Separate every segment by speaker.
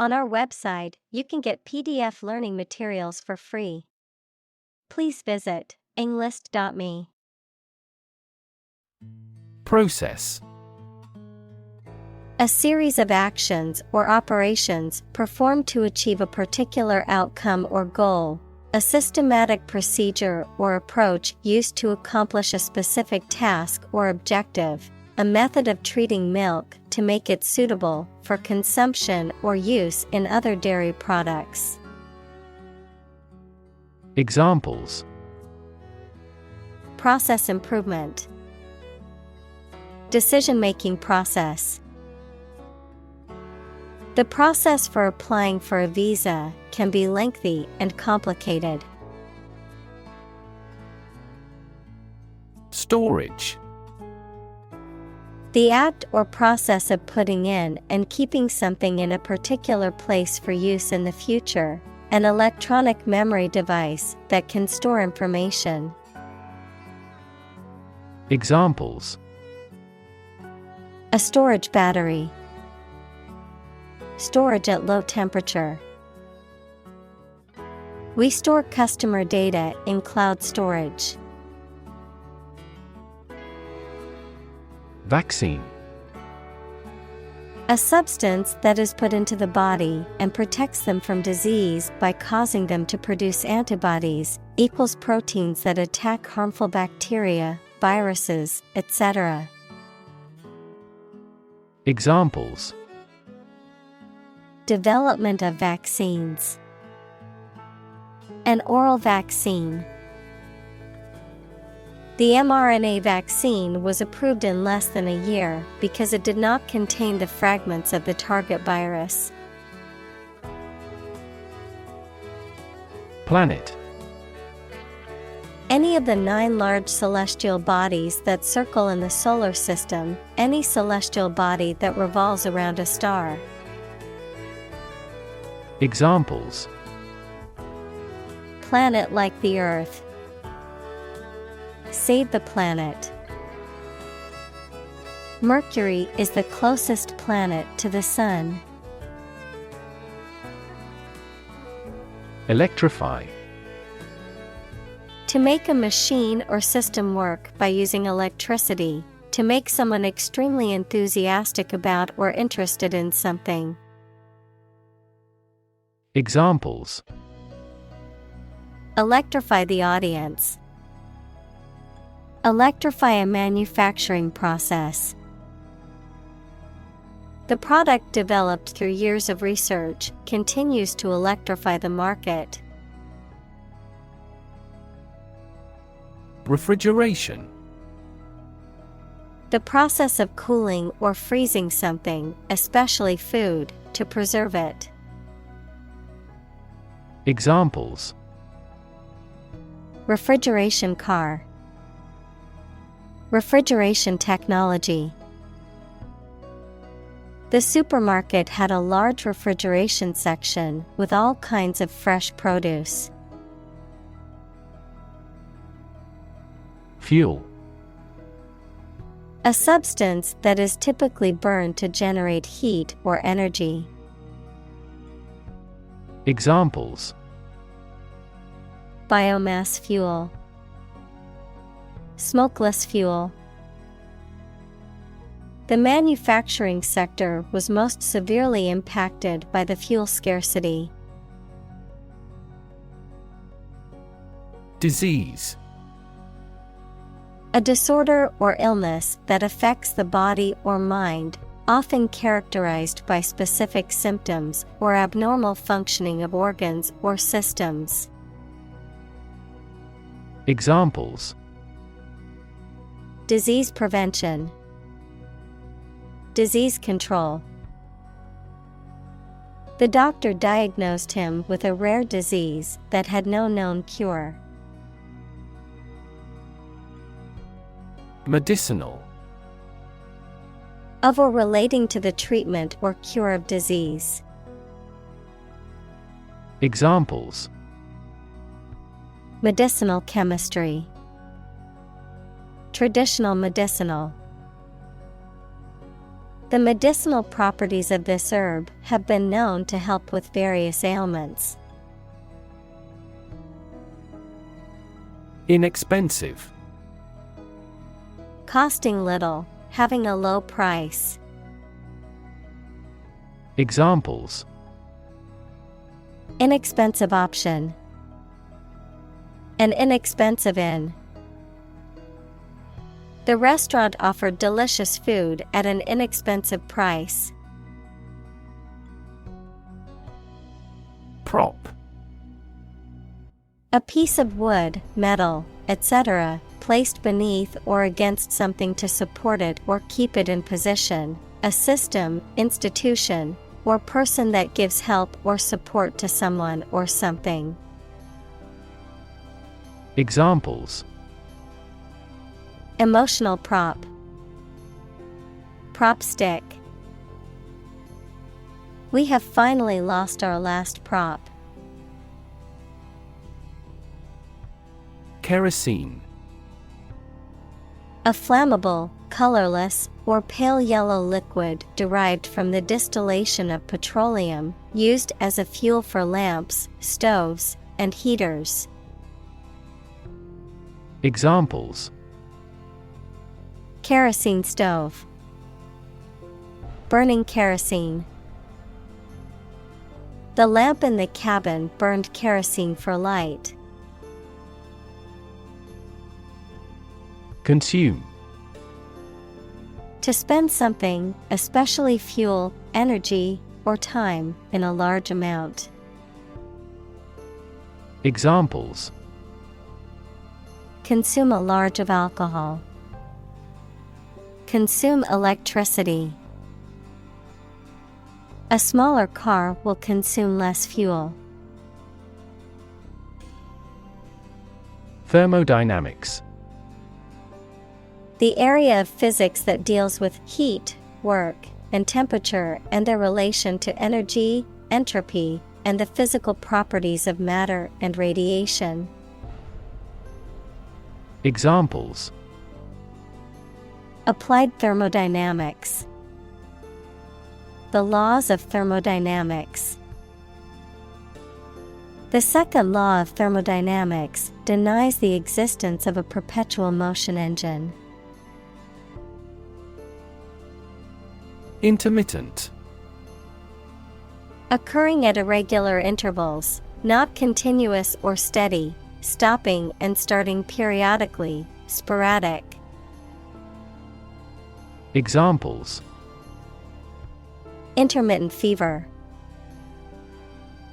Speaker 1: On our website, you can get PDF learning materials for free. Please visit englist.me.
Speaker 2: Process.
Speaker 1: A series of actions or operations performed to achieve a particular outcome or goal. A systematic procedure or approach used to accomplish a specific task or objective. A method of treating milk to make it suitable for consumption or use in other dairy products.
Speaker 2: Examples:
Speaker 1: Process improvement. Decision-making process. The process for applying for a visa can be lengthy and complicated.
Speaker 2: Storage.
Speaker 1: The act or process of putting in and keeping something in a particular place for use in the future, an electronic memory device that can store information.
Speaker 2: Examples:
Speaker 1: A storage battery. Storage at low temperature. We store customer data in cloud storage.
Speaker 2: Vaccine.
Speaker 1: A substance that is put into the body and protects them from disease by causing them to produce antibodies, equals proteins that attack harmful bacteria, viruses, etc.
Speaker 2: Examples:
Speaker 1: Development of vaccines. An oral vaccine. The mRNA vaccine was approved in less than a year because it did not contain the fragments of the target virus.
Speaker 2: Planet.
Speaker 1: Any of the 9 large celestial bodies that circle in the solar system, any celestial body that revolves around a star.
Speaker 2: Examples:
Speaker 1: Planet like the Earth. Save the planet. Mercury is the closest planet to the Sun.
Speaker 2: Electrify.
Speaker 1: To make a machine or system work by using electricity, to make someone extremely enthusiastic about or interested in something.
Speaker 2: Examples:
Speaker 1: Electrify the audience. Electrify a manufacturing process. The product developed through years of research continues to electrify the market.
Speaker 2: Refrigeration.
Speaker 1: The process of cooling or freezing something, especially food, to preserve it.
Speaker 2: Examples:
Speaker 1: Refrigeration car. Refrigeration technology. The supermarket had a large refrigeration section with all kinds of fresh produce.
Speaker 2: Fuel.
Speaker 1: A substance that is typically burned to generate heat or energy.
Speaker 2: Examples:
Speaker 1: Biomass fuel. Smokeless fuel. The manufacturing sector was most severely impacted by the fuel scarcity.
Speaker 2: Disease.
Speaker 1: A disorder or illness that affects the body or mind, often characterized by specific symptoms or abnormal functioning of organs or systems.
Speaker 2: Examples:
Speaker 1: Disease prevention. Disease control. The doctor diagnosed him with a rare disease that had no known cure.
Speaker 2: Medicinal.
Speaker 1: Of or relating to the treatment or cure of disease.
Speaker 2: Examples:
Speaker 1: Medicinal chemistry. Traditional medicinal. The medicinal properties of this herb have been known to help with various ailments.
Speaker 2: Inexpensive.
Speaker 1: Costing little, having a low price.
Speaker 2: Examples:
Speaker 1: Inexpensive option. An inexpensive inn. The restaurant offered delicious food at an inexpensive price.
Speaker 2: Prop.
Speaker 1: A piece of wood, metal, etc., placed beneath or against something to support it or keep it in position, a system, institution, or person that gives help or support to someone or something.
Speaker 2: Examples:
Speaker 1: Emotional prop. Prop stick. We have finally lost our last prop.
Speaker 2: Kerosene.
Speaker 1: A flammable, colorless, or pale yellow liquid derived from the distillation of petroleum, used as a fuel for lamps, stoves, and heaters.
Speaker 2: Examples:
Speaker 1: Kerosene stove. Burning kerosene. The lamp in the cabin burned kerosene for light.
Speaker 2: Consume.
Speaker 1: To spend something, especially fuel, energy, or time, in a large amount.
Speaker 2: Examples:
Speaker 1: Consume a large of alcohol. Consume electricity. A smaller car will consume less fuel.
Speaker 2: Thermodynamics.
Speaker 1: The area of physics that deals with heat, work, and temperature and their relation to energy, entropy, and the physical properties of matter and radiation.
Speaker 2: Examples:
Speaker 1: Applied thermodynamics. The laws of thermodynamics. The second law of thermodynamics denies the existence of a perpetual motion engine.
Speaker 2: Intermittent.
Speaker 1: Occurring at irregular intervals, not continuous or steady, stopping and starting periodically, sporadic.
Speaker 2: Examples:
Speaker 1: Intermittent fever.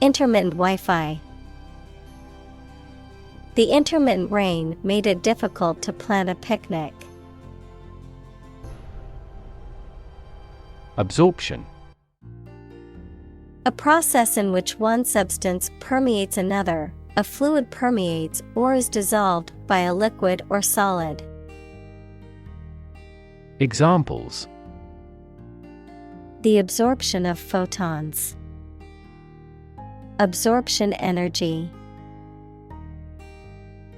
Speaker 1: Intermittent Wi-Fi. The intermittent rain made it difficult to plan a picnic.
Speaker 2: Absorption.
Speaker 1: A process in which one substance permeates another, a fluid permeates or is dissolved by a liquid or solid.
Speaker 2: Examples:
Speaker 1: The absorption of photons. Absorption energy.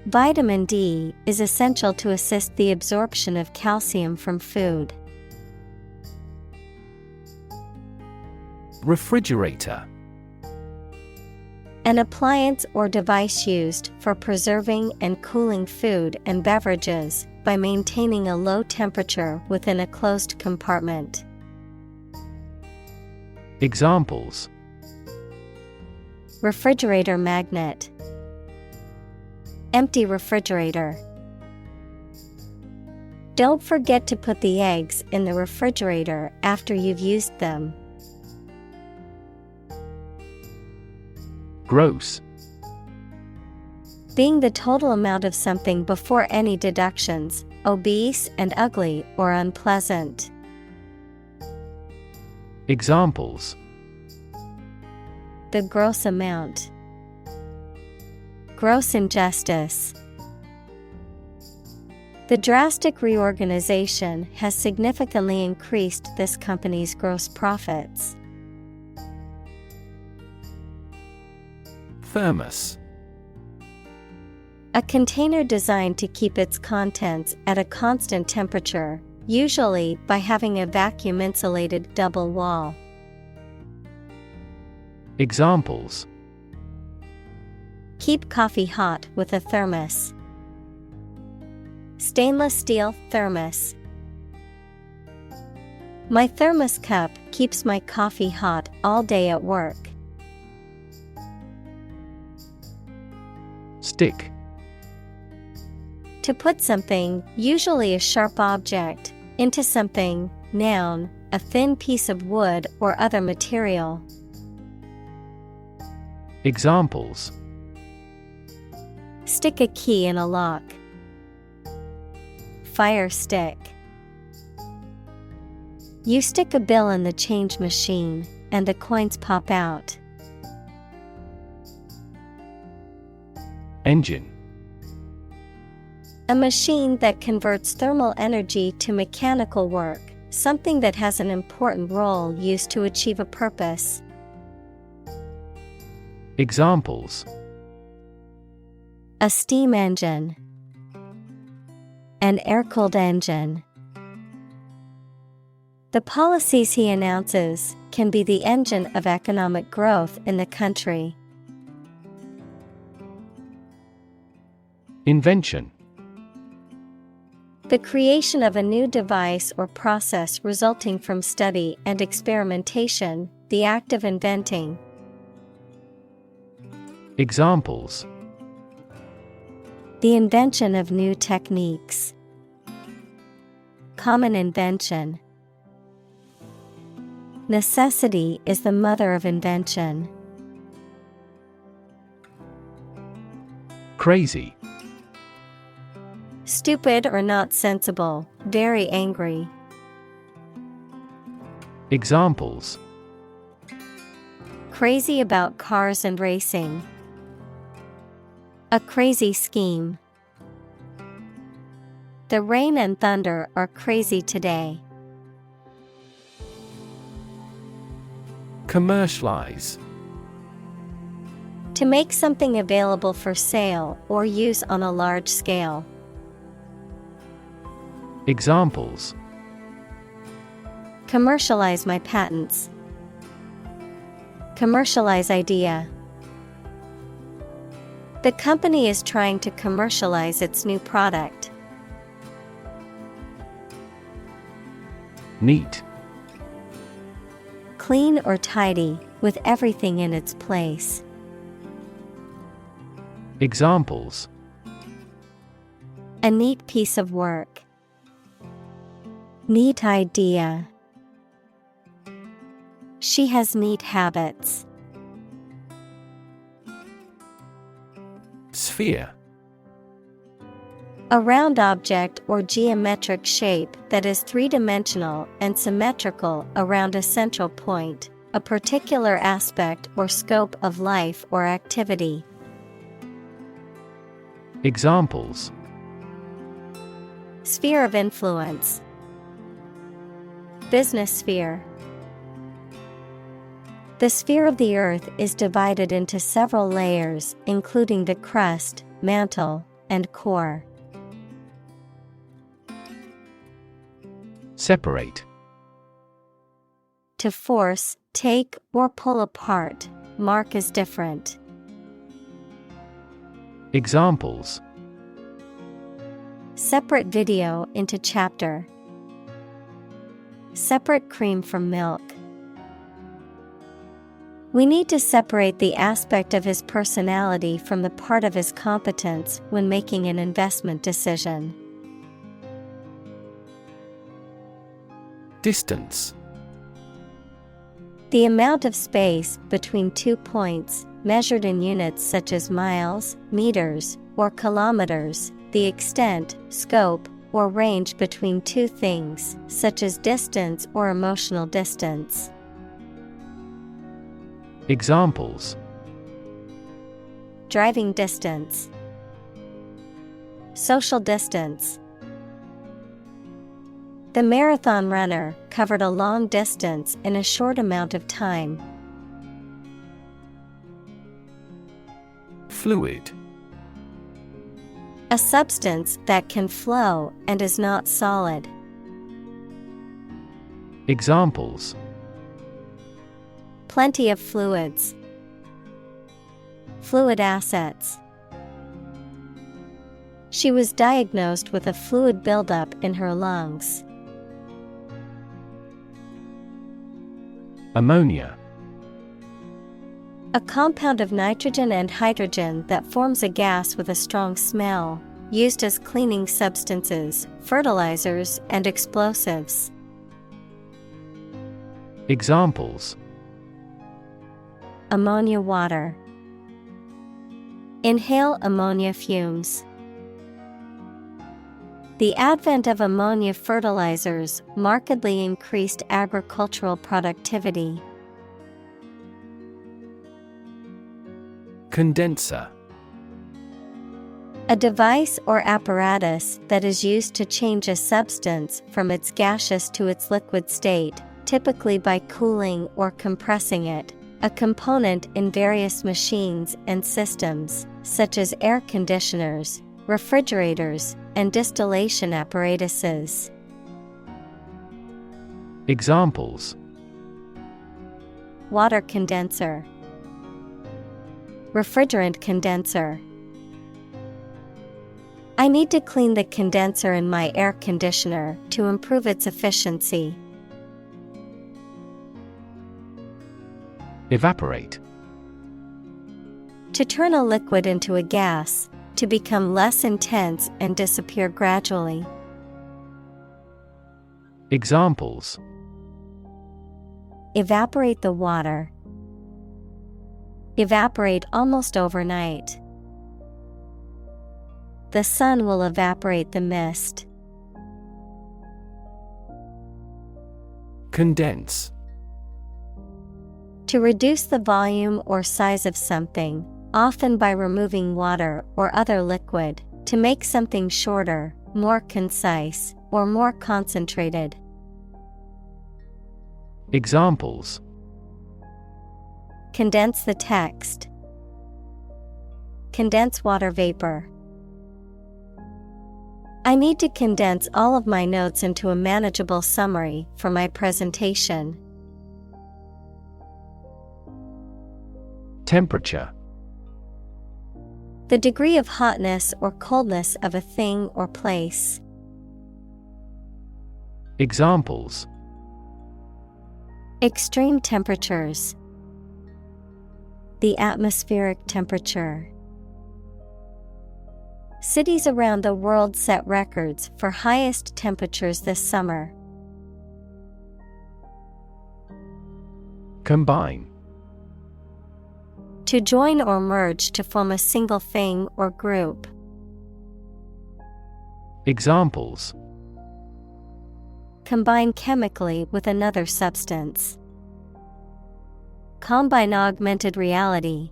Speaker 1: Vitamin D is essential to assist the absorption of calcium from food.
Speaker 2: Refrigerator.
Speaker 1: An appliance or device used for preserving and cooling food and beverages by maintaining a low temperature within a closed compartment.
Speaker 2: Examples:
Speaker 1: Refrigerator magnet. Empty refrigerator. Don't forget to put the eggs in the refrigerator after you've used them.
Speaker 2: Gross.
Speaker 1: Being the total amount of something before any deductions, obese and ugly or unpleasant.
Speaker 2: Examples:
Speaker 1: The gross amount. Gross injustice. The drastic reorganization has significantly increased this company's gross profits.
Speaker 2: Thermos.
Speaker 1: A container designed to keep its contents at a constant temperature, usually by having a vacuum-insulated double wall.
Speaker 2: Examples:
Speaker 1: Keep coffee hot with a thermos. Stainless steel thermos. My thermos cup keeps my coffee hot all day at work.
Speaker 2: Stick.
Speaker 1: To put something, usually a sharp object, into something, noun, a thin piece of wood or other material.
Speaker 2: Examples:
Speaker 1: Stick a key in a lock. Fire stick. You stick a bill in the change machine, and the coins pop out.
Speaker 2: Engine.
Speaker 1: A machine that converts thermal energy to mechanical work, something that has an important role used to achieve a purpose.
Speaker 2: Examples:
Speaker 1: A steam engine. An air-cooled engine. The policies he announces can be the engine of economic growth in the country.
Speaker 2: Invention.
Speaker 1: The creation of a new device or process resulting from study and experimentation, the act of inventing.
Speaker 2: Examples:
Speaker 1: The invention of new techniques. Common invention. Necessity is the mother of invention.
Speaker 2: Crazy.
Speaker 1: Stupid or not sensible, very angry.
Speaker 2: Examples:
Speaker 1: Crazy about cars and racing. A crazy scheme. The rain and thunder are crazy today.
Speaker 2: Commercialize.
Speaker 1: To make something available for sale or use on a large scale.
Speaker 2: Examples:
Speaker 1: Commercialize my patents. Commercialize idea. The company is trying to commercialize its new product.
Speaker 2: Neat.
Speaker 1: Clean or tidy, with everything in its place.
Speaker 2: Examples:
Speaker 1: A neat piece of work. Neat idea. She has neat habits.
Speaker 2: Sphere.
Speaker 1: A round object or geometric shape that is three-dimensional and symmetrical around a central point, a particular aspect or scope of life or activity.
Speaker 2: Examples:
Speaker 1: Sphere of influence. Business sphere. The sphere of the Earth is divided into several layers, including the crust, mantle, and core.
Speaker 2: Separate.
Speaker 1: To force, take, or pull apart, mark as different.
Speaker 2: Examples:
Speaker 1: Separate video into chapter. Separate cream from milk. We need to separate the aspect of his personality from the part of his competence when making an investment decision.
Speaker 2: Distance.
Speaker 1: The amount of space between 2 points, measured in units such as miles, meters, or kilometers, the extent, scope, or range between two things, such as distance or emotional distance.
Speaker 2: Examples:
Speaker 1: Driving distance. Social distance. The marathon runner covered a long distance in a short amount of time.
Speaker 2: Fluid.
Speaker 1: A substance that can flow and is not solid.
Speaker 2: Examples:
Speaker 1: plenty of fluids, fluid assets. She was diagnosed with a fluid buildup in her lungs.
Speaker 2: Ammonia.
Speaker 1: A compound of nitrogen and hydrogen that forms a gas with a strong smell, used as cleaning substances, fertilizers, and explosives.
Speaker 2: Examples:
Speaker 1: ammonia water. Inhale ammonia fumes. The advent of ammonia fertilizers markedly increased agricultural productivity.
Speaker 2: Condenser.
Speaker 1: A device or apparatus that is used to change a substance from its gaseous to its liquid state, typically by cooling or compressing it, a component in various machines and systems, such as air conditioners, refrigerators, and distillation apparatuses.
Speaker 2: Examples:
Speaker 1: water condenser, refrigerant condenser. I need to clean the condenser in my air conditioner to improve its efficiency.
Speaker 2: Evaporate.
Speaker 1: To turn a liquid into a gas, to become less intense and disappear gradually.
Speaker 2: Examples:
Speaker 1: evaporate the water, evaporate almost overnight. The sun will evaporate the mist.
Speaker 2: Condense.
Speaker 1: To reduce the volume or size of something, often by removing water or other liquid, to make something shorter, more concise, or more concentrated.
Speaker 2: Examples:
Speaker 1: condense the text, condense water vapor. I need to condense all of my notes into a manageable summary for my presentation.
Speaker 2: Temperature.
Speaker 1: The degree of hotness or coldness of a thing or place.
Speaker 2: Examples:
Speaker 1: extreme temperatures, the atmospheric temperature. Cities around the world set records for highest temperatures this summer.
Speaker 2: Combine.
Speaker 1: To join or merge to form a single thing or group.
Speaker 2: Examples:
Speaker 1: combine chemically with another substance. Combine augmented reality.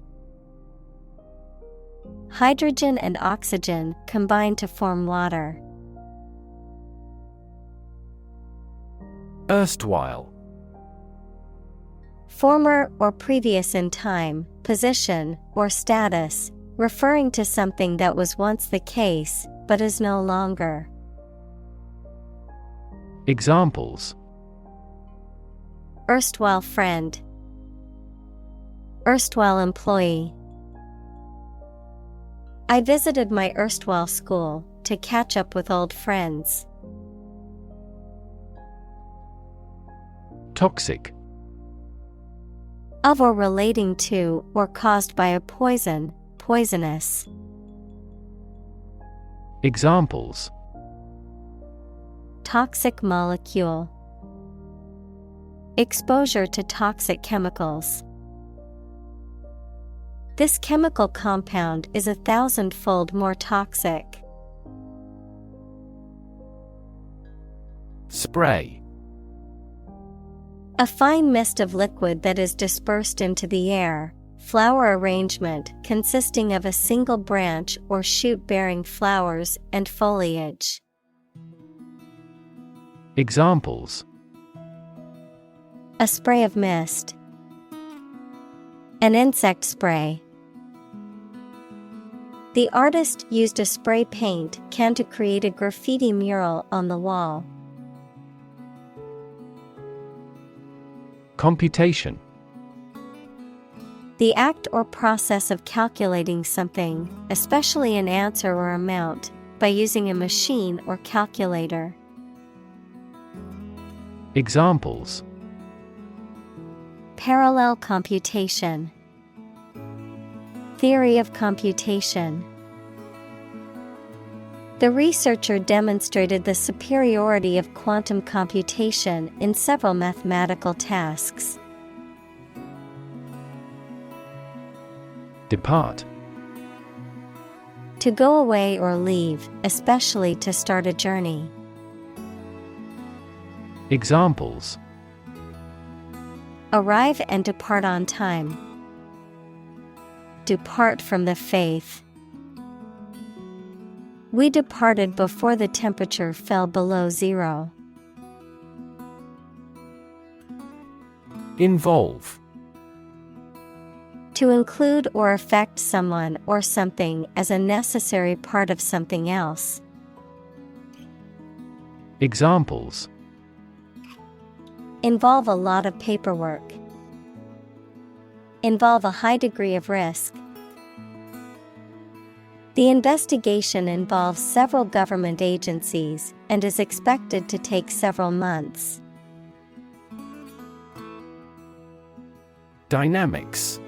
Speaker 1: Hydrogen and oxygen combine to form water.
Speaker 2: Erstwhile.
Speaker 1: Former or previous in time, position, or status, referring to something that was once the case, but is no longer.
Speaker 2: Examples:
Speaker 1: erstwhile friend, erstwhile employee. I visited my erstwhile school to catch up with old friends.
Speaker 2: Toxic.
Speaker 1: Of or relating to or caused by a poison, poisonous.
Speaker 2: Examples:
Speaker 1: toxic molecule. Exposure to toxic chemicals. This chemical compound is 1,000-fold more toxic.
Speaker 2: Spray.
Speaker 1: A fine mist of liquid that is dispersed into the air. Flower arrangement consisting of a single branch or shoot bearing flowers and foliage.
Speaker 2: Examples:
Speaker 1: a spray of mist. An insect spray. The artist used a spray paint can to create a graffiti mural on the wall.
Speaker 2: Computation.
Speaker 1: The act or process of calculating something, especially an answer or amount, by using a machine or calculator.
Speaker 2: Examples:
Speaker 1: Parallel computation. Theory of computation. The researcher demonstrated the superiority of quantum computation in several mathematical tasks.
Speaker 2: Depart.
Speaker 1: To go away or leave, especially to start a journey.
Speaker 2: Examples:
Speaker 1: Arrive and depart on time. Depart from the faith. We departed before the temperature fell below zero.
Speaker 2: Involve.
Speaker 1: To include or affect someone or something as a necessary part of something else.
Speaker 2: Examples:
Speaker 1: Involve a lot of paperwork. Involve a high degree of risk. The investigation involves several government agencies and is expected to take several months.
Speaker 2: Dynamics.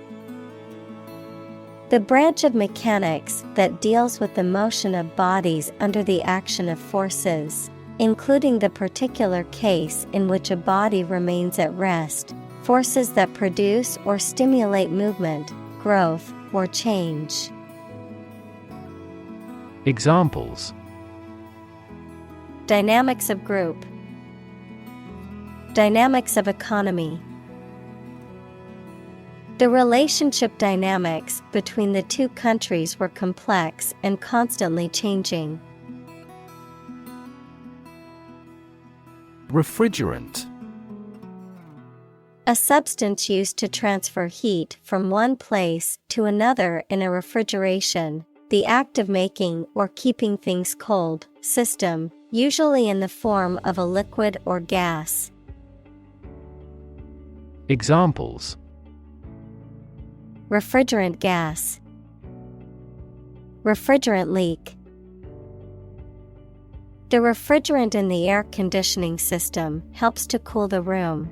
Speaker 1: The branch of mechanics that deals with the motion of bodies under the action of forces, including the particular case in which a body remains at rest, forces that produce or stimulate movement, growth, or change.
Speaker 2: Examples:
Speaker 1: Dynamics of group. Dynamics of economy. The relationship dynamics between the two countries were complex and constantly changing.
Speaker 2: Refrigerant.
Speaker 1: A substance used to transfer heat from one place to another in a refrigeration, the act of making or keeping things cold, system, usually in the form of a liquid or gas.
Speaker 2: Examples:
Speaker 1: Refrigerant gas. Refrigerant leak. The refrigerant in the air conditioning system helps to cool the room.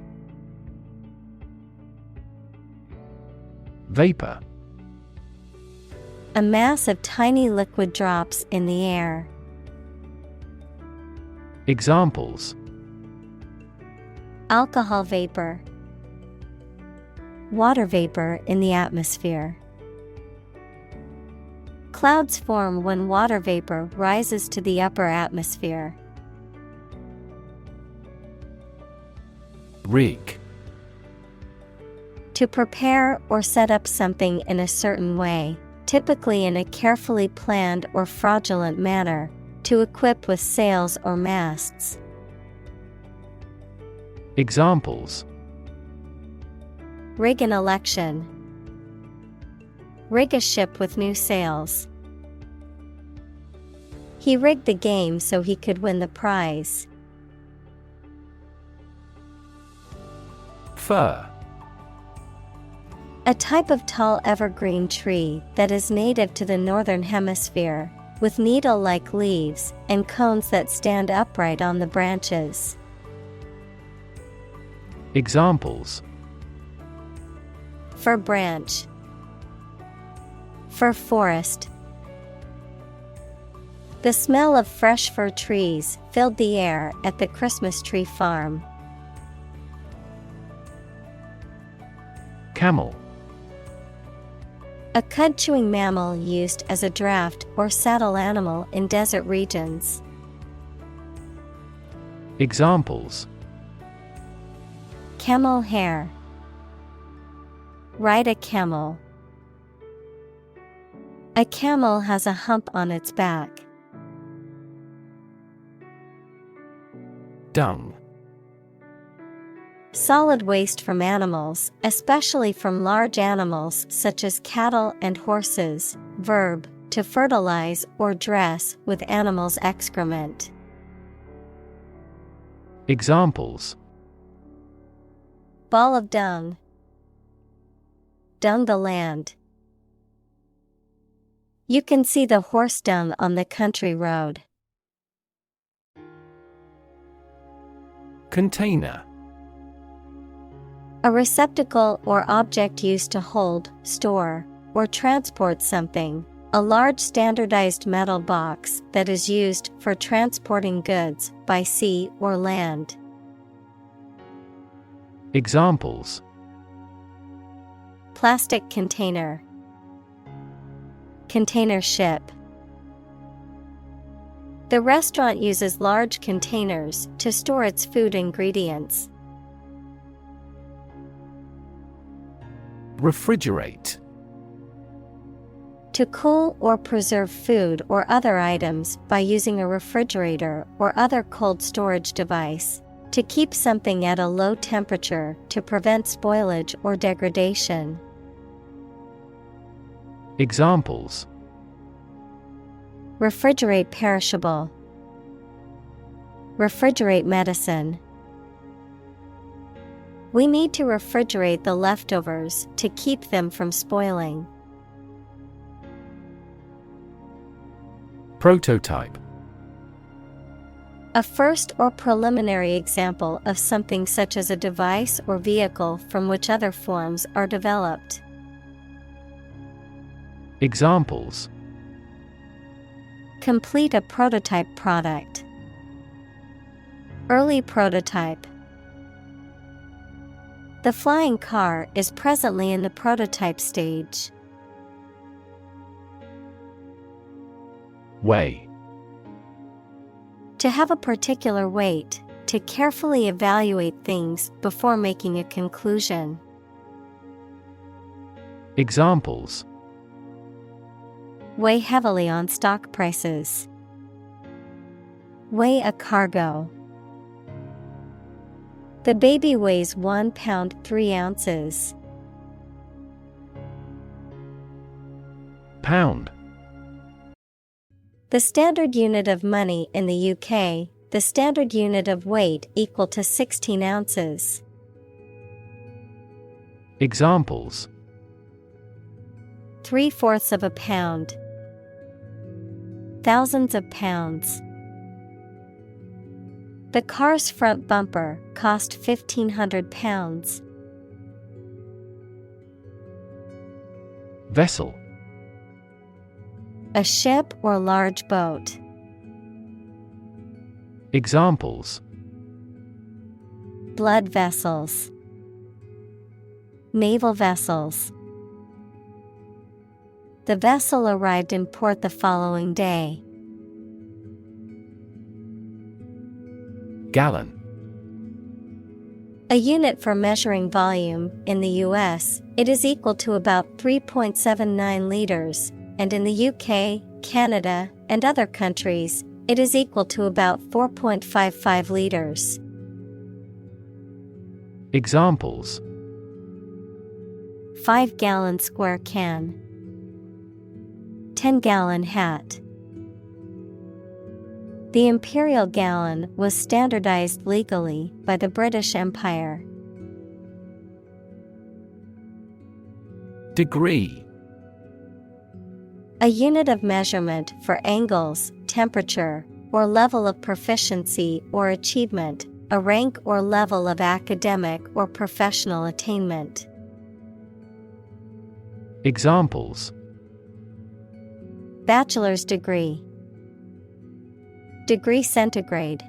Speaker 2: Vapor.
Speaker 1: A mass of tiny liquid drops in the air.
Speaker 2: Examples:
Speaker 1: Alcohol vapor. Water vapor in the atmosphere. Clouds form when water vapor rises to the upper atmosphere.
Speaker 2: Rig.
Speaker 1: To prepare or set up something in a certain way, typically in a carefully planned or fraudulent manner, to equip with sails or masts.
Speaker 2: Examples:
Speaker 1: Rig an election. Rig a ship with new sails. He rigged the game so he could win the prize.
Speaker 2: Fir.
Speaker 1: A type of tall evergreen tree that is native to the northern hemisphere, with needle-like leaves and cones that stand upright on the branches.
Speaker 2: Examples:
Speaker 1: Fir branch. Fir forest. The smell of fresh fir trees filled the air at the Christmas tree farm.
Speaker 2: Camel.
Speaker 1: A cud-chewing mammal used as a draft or saddle animal in desert regions.
Speaker 2: Examples:
Speaker 1: Camel hair. Ride a camel. A camel has a hump on its back.
Speaker 2: Dung.
Speaker 1: Solid waste from animals, especially from large animals such as cattle and horses. Verb, to fertilize or dress with animals' excrement.
Speaker 2: Examples:
Speaker 1: Ball of dung. Dung the land. You can see the horse dung on the country road.
Speaker 2: Container.
Speaker 1: A receptacle or object used to hold, store, or transport something. A large standardized metal box that is used for transporting goods by sea or land.
Speaker 2: Examples:
Speaker 1: Plastic container. Container ship. The restaurant uses large containers to store its food ingredients.
Speaker 2: Refrigerate.
Speaker 1: To cool or preserve food or other items by using a refrigerator or other cold storage device. To keep something at a low temperature to prevent spoilage or degradation.
Speaker 2: Examples:
Speaker 1: Refrigerate perishable. Refrigerate medicine. We need to refrigerate the leftovers to keep them from spoiling.
Speaker 2: Prototype.
Speaker 1: A first or preliminary example of something such as a device or vehicle from which other forms are developed.
Speaker 2: Examples:
Speaker 1: Complete a prototype product. Early prototype. The flying car is presently in the prototype stage.
Speaker 2: Weigh.
Speaker 1: To have a particular weight, to carefully evaluate things before making a conclusion.
Speaker 2: Examples:
Speaker 1: Weigh heavily on stock prices. Weigh a cargo. The baby weighs 1 pound 3 ounces.
Speaker 2: Pound.
Speaker 1: The standard unit of money in the UK, the standard unit of weight equal to 16 ounces.
Speaker 2: Examples:
Speaker 1: 3/4 of a pound. Thousands of pounds. The car's front bumper cost £1,500.
Speaker 2: Vessel.
Speaker 1: A ship or large boat.
Speaker 2: Examples:
Speaker 1: Blood vessels. Naval vessels. The vessel arrived in port the following day.
Speaker 2: Gallon.
Speaker 1: A unit for measuring volume. In the US, it is equal to about 3.79 liters, and in the UK, Canada, and other countries, it is equal to about 4.55 liters.
Speaker 2: Examples:
Speaker 1: 5-gallon square can. 10-gallon hat. The imperial gallon was standardized legally by the British Empire.
Speaker 2: Degree.
Speaker 1: A unit of measurement for angles, temperature, or level of proficiency or achievement, a rank or level of academic or professional attainment.
Speaker 2: Examples:
Speaker 1: Bachelor's degree. Degree centigrade.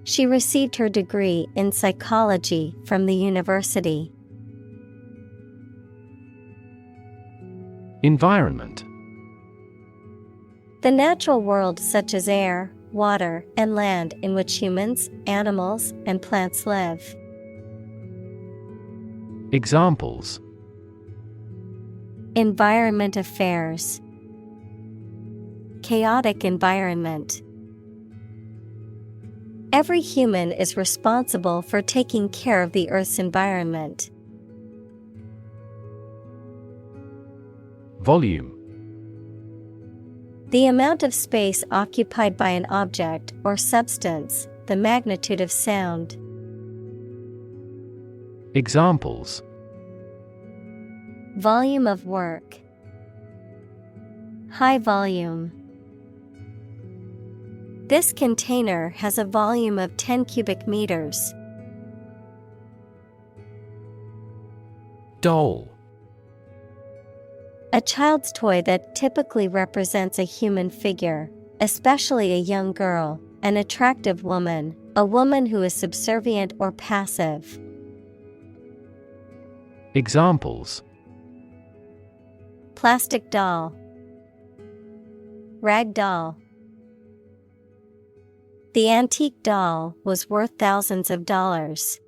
Speaker 1: She received her degree in psychology from the university.
Speaker 2: Environment.
Speaker 1: The natural world such as air, water, and land in which humans, animals, and plants live.
Speaker 2: Examples:
Speaker 1: Environment affairs. Chaotic environment. Every human is responsible for taking care of the Earth's environment.
Speaker 2: Volume.
Speaker 1: The amount of space occupied by an object or substance, the magnitude of sound.
Speaker 2: Examples:
Speaker 1: volume of work, high volume. This container has a volume of 10 cubic meters.
Speaker 2: Doll.
Speaker 1: A child's toy that typically represents a human figure, especially a young girl, an attractive woman, a woman who is subservient or passive.
Speaker 2: Examples:
Speaker 1: Plastic doll, rag doll. The antique doll was worth thousands of dollars.